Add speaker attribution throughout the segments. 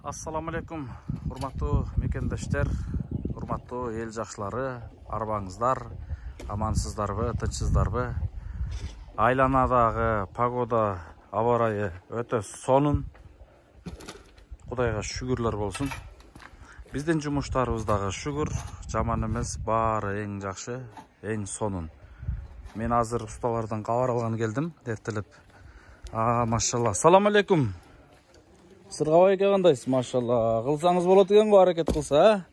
Speaker 1: Assalamu alaikum, урматтуу мекендештер, урматтуу эл жакшылары, арбаңыздар, амансыздарбы, тынчсыздарбы? Айланадагы погода, аба ырайы өтө сонун. Кудайга шүгүрлөр болсун. Биздин жумуштарыбыз дагы шүгүр, жаман эмес, баары эң жакшы, эң сонун. Мен азыр усталардан кабар алган келдим, дертелеп. Машалла. Салам алейкум. Сыргабай эке кандайсыз, машалла. Кылсаңыз болот экен го, аракет кылса,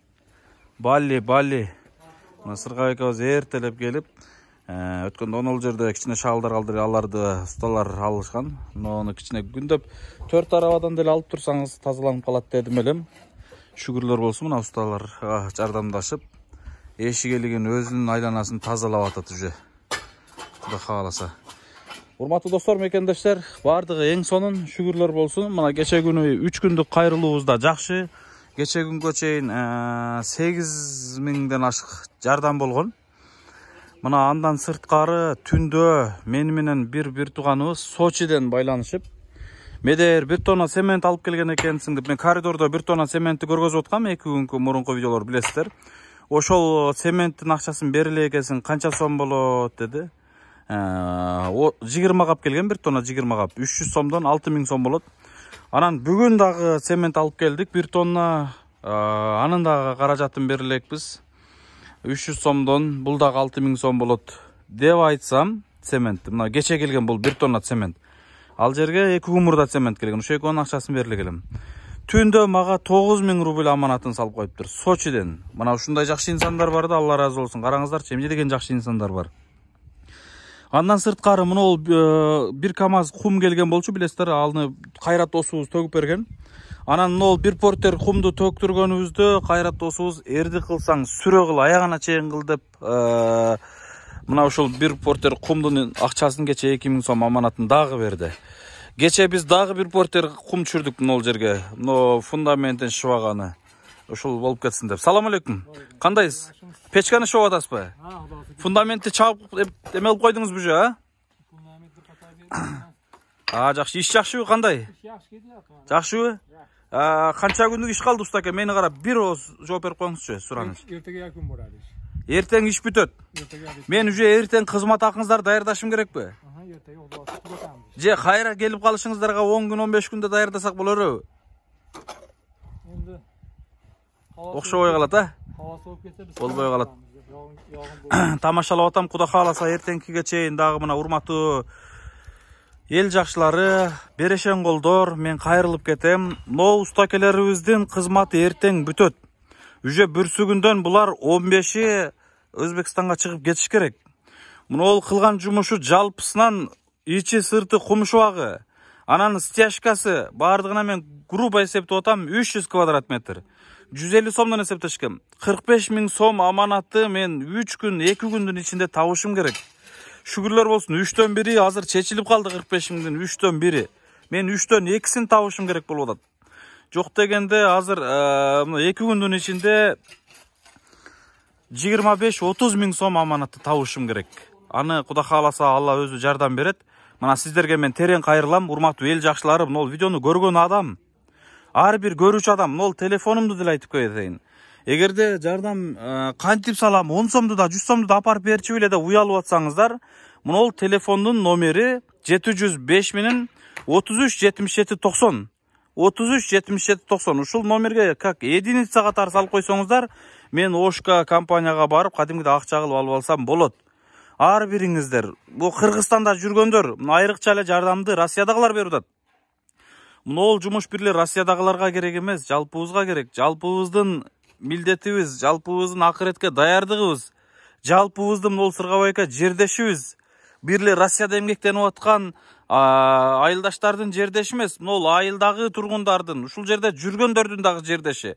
Speaker 1: Балли. Мына Сыргабай экебиз эртелеп келип, өткөндө онол жерде кичине шаалдар калды, аларды усталар алышкан. Муну кичине күндөп 4 арабадан деле алып турсаңыз тазаланып калат дедим элем. Шүгүрлөр болсун, мына усталарга жардамдашып, эшигелигин өзүнүн айланасын тазалап атат уже. Кудай кааласа. Урматтуу достор, мекендештер, бардыгы эң сонун, шүгүрлөр болсун. Мына кече күнү 3 күндүк кайрылуубуз да жакшы. Кече күнгө чейин 8 миңден ашык жардам болгон. Мына андан сырткары түндө мени менен бир тууганыбыз Сочиден байланышып, медер 1 тонна цемент алып келген экенсиң деп, мен коридордо 1 тонна цементти көргөзүп аткам, 2 күнгө мурунку видеолор билесиздер. Ошол цементтин акчасын бериле экенсиң, канча сом болот деди. 20 кап келген, 1 тонна 20 кап, 300 сомдон 6000 сом болот. Анан бүгүн дагы цемент алып келдик, 1 тонна, анын дагы каражатын берилекпиз. 300 сомдон, бул дагы 6000 сом болот деп айтсам, цемент. Мына кече келген бул 1 тонна цемент. Ал жерге 2 күн мурда цемент келген. Ошо экөөнүн акчасын бериле келем. Түндө мага 9000 рубль аманатын салып коюптур, Сочиден. Мына ушундай жакшы инсандар бар да, Алла разы болсун. Караңыздарчы, эмне деген жакшы инсандар бар. Андан сырткары мына бир КАМАЗ кум келген болчу, билесиздер, алны Кайрат досубуз төгүп берген. Анан мына бир портер кумду төктүргөнүбүздө Кайрат досубуз эрди кылсаң сүрө кыл, аягына чейин кыл деп, мына ушул бир портер кумдун акчасын кече 2000 сом аманатын дагы берди. Кече биз дагы бир портер кум түшүрдүк мына жерге. Мына фундаментин шыбаганы. Ушул болуп кетсин деп. Салам алейкум. Кандайсыз? Печканы шоп атасызбы? Фундаментти чабып эме кылып койдуңузбу же, а? Жакшы, иш жакшыбы, кандай? Жакшыбы? Канча күндүк иш калды уста аке? Мени карап бир жооп берип коюңузчу, сураныч.
Speaker 2: Эртеге якын барады.
Speaker 1: Эртең иш бүтөт. Мен уже эртең кызмат акыңыздарды даярдашым керекпи? Же кайра келип калышыңыздарга 10 күн, 15 күндө даярдасак болорбу?
Speaker 2: Энди
Speaker 1: окшобой калат, а? Болбой калат. Тамашалап атам, Кудай кааласа эртеңкиге чейин дагы мына урматтуу эл жакшылары, берешен колдор, мен кайрылып кетем. Но устакелерибиздин кызматы эртең бүтөт. Уже бүрсүгүндөн булар 15и Өзбекстанга чыгып кетиш керек. Мына кылган жумушу жалпысынан ичи сырты кумшубагы, анан стяжкасы бардыгына мен грубо эсептеп атам 300 квадрат метр. 150 сомдон эсептешкем. 45 000 сом аманатты мен 3 күн, 2 күндүн ичинде табышым керек. Шүгүрлөр болсун, 3төн 1 азыр чечилип калды, 45 000дин 3төн 1. Мен 3төн 2син табышым керек болуп атат. Жок дегенде азыр 2 күндүн ичинде 25-30 000 сом аманатты табышым керек. Аны Кудай кааласа Алла өзү жардам берет. Мына сиздерге мен терең кайрылам, урматтуу эл жакшылары, мына видеону көргөн адам, ар бир көрүүчү адам, мына телефонумду деле айтып коеюн. Эгерде жардам кантип салам, 10 сомду да 100 сомду да апарып берчү беле деп уялып атсаңыздар, мына телефондун номери 705 менен 33 77 90. 33 77 90. Ушул номерге как единица катары салып койсоңуздар, мен Ошка компанияга барып кадимгиде акча кылып алып алсам болот. Ар бириңиздер, бу Кыргызстанда жүргөндөр, айрыкча эле жардамды Россиядагылар берип атат. Мына жумуш бирле Россиядагыларга керек эмес, жалпыбызга керек. Жалпыбыздын милдетибиз, жалпыбыздын акыретке даярдыгыбыз, жалпыбыздын мына Сыргабай эке жердешибиз, бирле Россияда эмгектенип аткан айылдаштардын жердеши эмес, мына айылдагы тургундардын, ушул жерде жүргөндөрдүн дагы жердеши.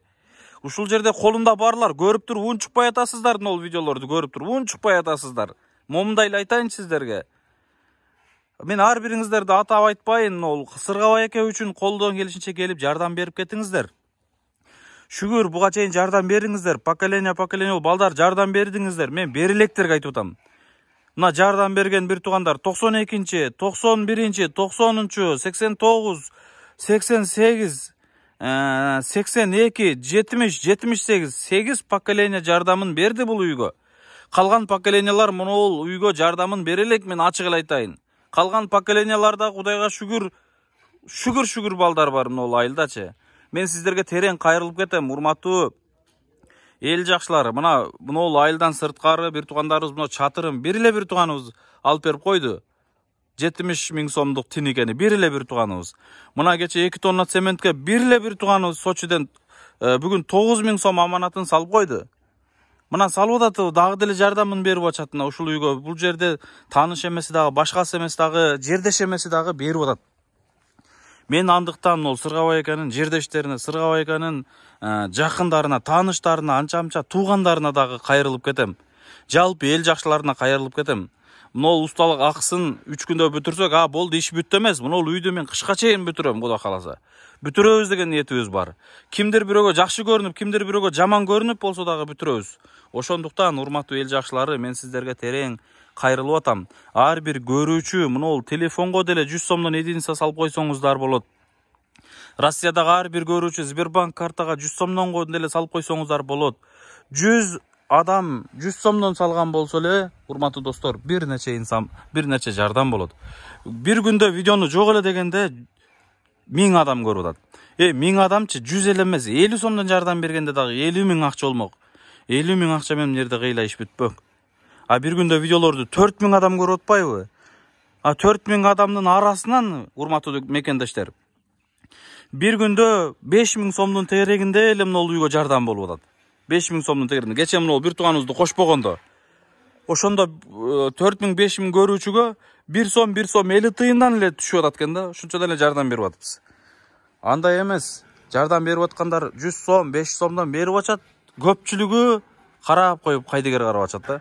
Speaker 1: Ушул жерде колунда барлар, көрүп туруп унчукпай атасыздар, мына видеолорду көрүп туруп унчукпай атасыздар. Момундай эле айтайынчы сиздерге. Мен ар бириңиздерди атап айтпайын, Сыргабай эке үчүн колдон келишинче келип жардам берип кетиңиздер. Шүгүр, буга чейин жардам бериңиздер, поколение балдар жардам бердиңиздер. Мен берилектерге айтып атам. Мына жардам берген бир туугандар 92-91-90-80-89, 88, 82, 70, 78, 8 поколение жардамын берди бул үйгө. Калган поколениялар мунул үйгө жардамын бере элек, мен ачык эле айтайын. Калган поколенияларда Кудайга шүгүр балдар бар мынул айылдачы. Мен сиздерге терең кайрылып кетем, урматтуу эл жакшылар. Мына мынул айылдан сырткары бир туугандарыбыз мына чатырым бир эле бир тууганыбыз алып берип койду. 70 000 сомдук тиникени бир эле бир тууганыбыз. Мына кече 2 тонна цементке бир эле бир тууганыбыз Сочиден бүгүн 9 000 сом аманатын салып койду. Мына салып атат, дагы деле жардамын берип атат. Мына ушул үйгө бул жерде тааныш эмеси дагы, башкасы эмес дагы, жердеш эмеси дагы берип атат. Мен андыктан ол Сыргабай экенин жердештерине, Сыргабай экенин жакындарына, тааныштарына, анча-мынча туугандарына дагы кайрылып кетем. Жалпы эл жакшыларына кайрылып кетем. Мынол усталык акысын 3 күндө бүтүрсөк, болду, иш бүттү эмес. Мынол үйдү мен кышка чейин бүтүрөм, Кудай кааласа. Бүтүрөбүз деген ниетибиз бар. Кимдир бирөөгө жакшы көрүнүп, кимдир бирөөгө жаман көрүнүп болсо дагы бүтүрөбүз. Ошондуктан урматтуу эл жакшылары, мен сиздерге терең кайрылып атам. Ар бир көрүүчү мынол телефонго деле 100 сомдон единица салып койсоңуздар болот. Россиядагы ар бир көрүүчү Сбербанк картага 100 сомдон деле салып койсоңуздар болот. 100 адам 100 сомдон салган болсо эле, урматтуу достор, бир нече инсан, бир нече жардам болот. Бир күндө видеону жок эле дегенде 1000 адам көрүп атат. 1000 адамчы 100 эле эмес, 50 сомдон жардам бергенде дагы 50 000 акча болмок. 50 000 акча менен жерде кыйла иш бүтпөк. Бир күндө видеолорду 4000 адам көрүп атпайбы? 4000 адамдын арасынан, урматтуу мекендештер, бир күндө 5000 сомдун тегерегинде эле мынол үйгө жардам болуп атат. 5000 сомдун тегерегинде. Кече мынол бир тууганыбызды кошпогондо, ошондо 4000 5000 көрүүчүгө 1 сом 50 тыйындан эле түшүп атат экен да. Ушунча эле жардам берип атабыз. Андай эмес. Жардам берип аткандар 100 сом, 5 сомдон берип атат. Көпчүлүгү карап коюп, кайдыгер карап атат да.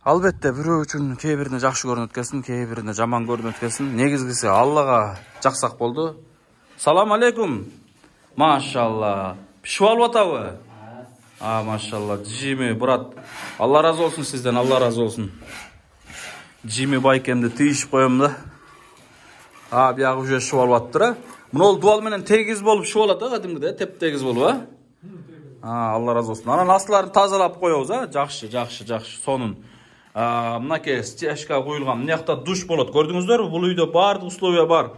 Speaker 1: Албетте бирөө үчүн кээ бирине жакшы көрүнөт экенсин, кээ бирине жаман көрүнөт экенсин. Негизгиси Аллага жаксак болду. Салам алейкум. Машалла. Пишип алып атабы? Машалла. Джими брат. Алла разы болсун сизден, Алла разы болсун. Джими байкемди тийишип коем да. Биягы уже шып алып атыптыр. Мынол дуал менен тегиз болуп шып алат, кадимгидей, теп тегиз болуп, Алла разы болсун. Анан астыларын тазалап коебуз, жакшы, сонун. Мынакей стяжка куюлган. Мына жакта душ болот. Көрдүңүздөрбү? Бул үйдө баардык условия бар.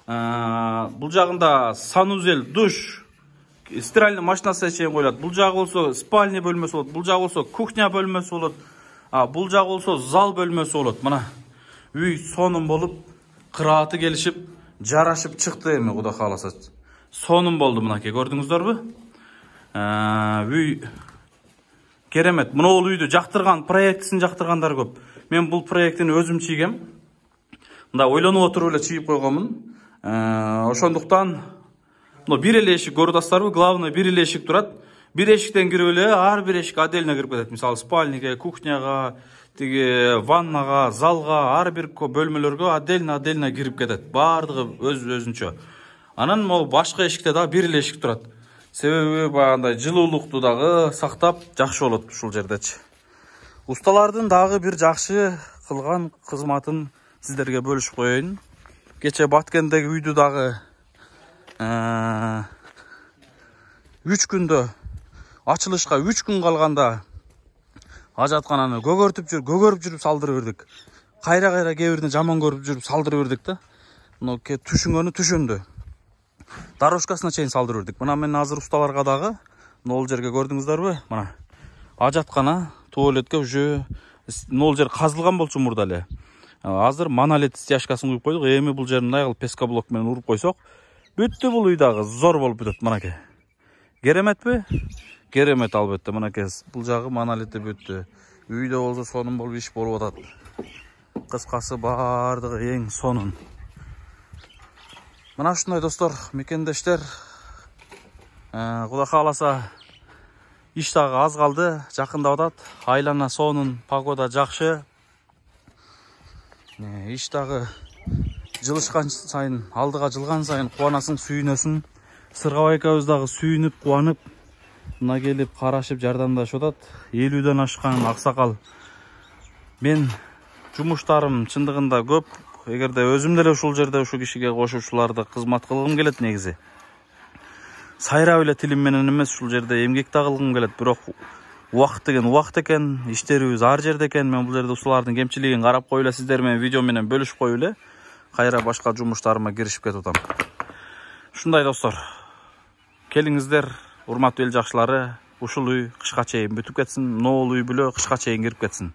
Speaker 1: Бул жагында санузел, душ, стиральный машинасы чейин коюлат. Бул жагы болсо спальня бөлмөсү болот. Бул жагы болсо кухня бөлмөсү болот. Бул жагы болсо зал бөлмөсү болот. Мына үй сонун болуп, кырааты келишип, жарашып чыкты эми, Кудай кааласа. Сонун болду мынакей, көрдүңүздөрбү? Үй керемет. Мынол үйдү жактырган, проектисин жактыргандар көп. Мен бул проектини өзүм чийгем. Мында ойлонуп отуруп эле чийип койгонмун. Ошондуктан мына бир эле эшик көрүп атасыздарбы? Главный бир эле эшик турат. Бир эшиктен кирип эле ар бир эшик отдельно кирип кетет. Мисалы спальниге, кухняга, тиги ваннага, залга, ар бир бөлмөлөргө отдельно кирип кетет. Баардыгы өзүнчө. Анан могу башка эшикте дагы бир эле эшик турат. Себеби багандай жылуулукту дагы сактап жакшы болот ушул жердечи. Усталардын дагы бир жакшы кылган кызматын сиздерге бөлүшүп коеюн. Кече Баткендеги үйдү дагы 3 күндө ачылышка 3 күн калганда ажаткананы көгөрүп жүрүп салдырып бердик. Кайра кээ бирине жаман көрүп жүрүп салдырып бердик да. Мына түшүнгөнү түшүндү. Дорожкасына чейин салдырып бердик. Мына мен азыр усталарга дагы мол жерге көрдүңүздөрбү? Мына ажаткана, туалетке уже мол жер казылган болчу мурда эле. Азыр монолит стяжкасын куюп койдук. Эми бул жерин мындай кылып пескоблок менен уруп койсок, бүттү бул үй дагы зор болуп бүтөт. Мынакей. Кереметпи? Керемет албетте. Мынакей бул жагы монолити бүттү. Үйдө болсо сонун болуп иш болуп атат. Кыскасы баардыгы эң сонун. Мына ушундай достор, мекендештер, Кудай кааласа иш дагы аз калды, жакындап атат. Айлана сонун, погода жакшы. Иш дагы жылышкан сайын, алдыга жылган сайын кубанасың, сүйүнөсүң. Сыргабай экөөбүз дагы сүйүнүп, кубанып, мына келип карашып жардамдашып атат. 50ден ашкан аксакал. Мен жумуштарым чындыгында көп. Эгерде өзүм деле ушул жерде ушу кишиге кошуп ушуларды кызмат кылгым келет негизи. сайрап эле тилим менен эмес, ушул жерде эмгек да кылгым келет. Бирок убакыт деген убакыт экен, иштерибиз ар жерде экен. Мен бул жерде ушулардын кемчилигин карап коюп эле сиздер менен видео менен бөлүшүп коюп эле кайра башка жумуштарыма киришип кетип атам. Ушундай достор, келиңиздер, урматтуу эл жакшылары, ушул үй кышка чейин бүтүп кетсин, нол үй бүлө кышка чейин кирип кетсин.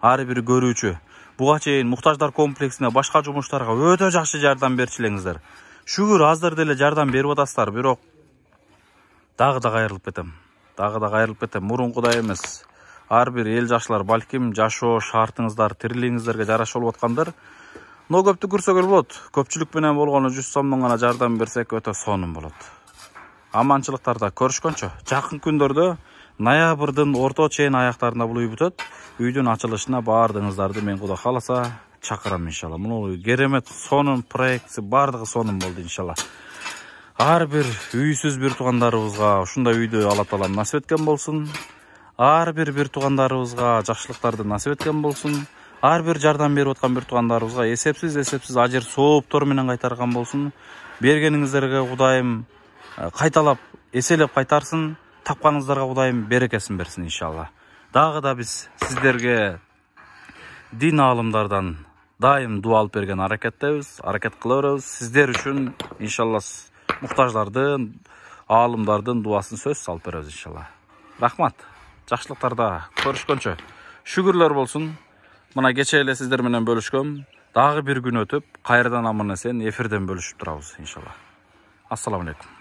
Speaker 1: Ар бир көрүүчү буга чейин муктаждар комплексине, башка жумуштарга өтө жакшы жардам берчилеңиздер. Шүгүр азыр деле жардам берип атасыздар, бирок дагы да кайрылып кетем. Мурункудай эмес. Ар бир эл жакшылар балким жашоо шартыңыздар, тирилигиңиздерге жараша болуп аткандыр. Но көптү көрсөгөр болот. Көпчүлүк менен болгону 100 сомдон гана жардам берсек өтө сонун болот. Аманчылыктарда көрүшкөнчө, жакын күндөрдө ноябрдын орто чейин аяктарында бул үй бүтөт. Үйдүн ачылышына баардыгыңыздарды мен Кудай кааласа чакырам иншалла. Муну керемет сонун проектси, баардыгы сонун болду иншалла. Ар бир үйсүз бир туугандарыбызга ушундай үйдү Алла Таалам насип эткен болсун. Ар бир туугандарыбызга жакшылыктарды насип эткен болсун. Ар бир жардам берип аткан бир туугандарыбызга эсепсиз ажыр сооптор менен кайтарган болсун. Бергениңиздерге Кудайым кайталап, эселеп кайтарсын. Тапканыңыздарга Кудайым берекесин берсин иншалла. Дагы да биз сиздерге дин аалымдардан дайым дуа алып берген аракет кыла беребиз. Сиздер үчүн иншалла муктаждардын, аалымдардын дуасын сөз алып беребиз иншалла. Рахмат. Жакшылыктарда көрүшкөнчө. Шүгүрлөр болсун. Мына кече эле сиздер менен бөлүшкөм. Дагы бир күн өтүп, кайрадан аман эсен эфирден бөлүшүп турабыз иншалла. Ассаламу алейкум.